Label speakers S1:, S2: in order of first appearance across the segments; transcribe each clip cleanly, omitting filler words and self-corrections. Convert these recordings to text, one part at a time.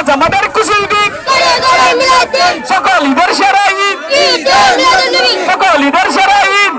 S1: জামাতের কুশল দিন সকল ঈদের সেরা ঈদ সকল ঈদের সেরা ঈদ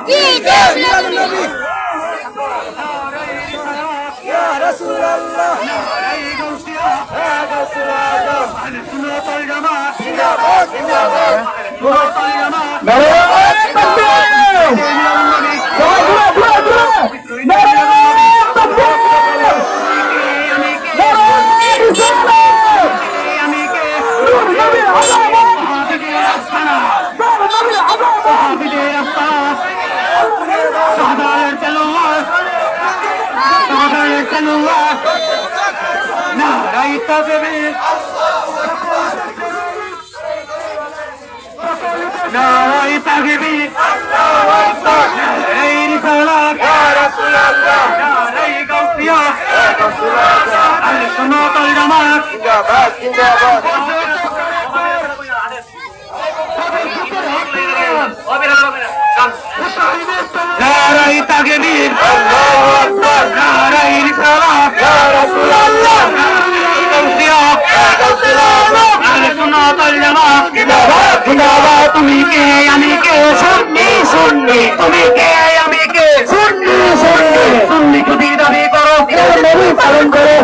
S1: নারায়ে তাকবীর আল্লাহু আকবার নারায়ে রিসালাত ইয়া রাসূলুল্লাহ নারায়ে গাউসিয়া ইয়া রাসূলুল্লাহ আহলে সুন্নাত ওয়াল জামাত জিন্দাবাদ জিন্দাবাদ নারায়ে তাকবীর আল্লাহু আকবার নারায়ে রিসালাত ইয়া রাসূলুল্লাহ নারায়ে গাউসিয়া ইয়া রাসূলুল্লাহ আহলে সুন্নাত ওয়াল জামাত জিন্দাবাদ জিন্দাবাদ তুমি কে আমি কে সুন্নি সুন্নি তুমি কে আমি কে সুন্নি সুন্নি সুন্নি যদি দাবি করো নবী পালন করে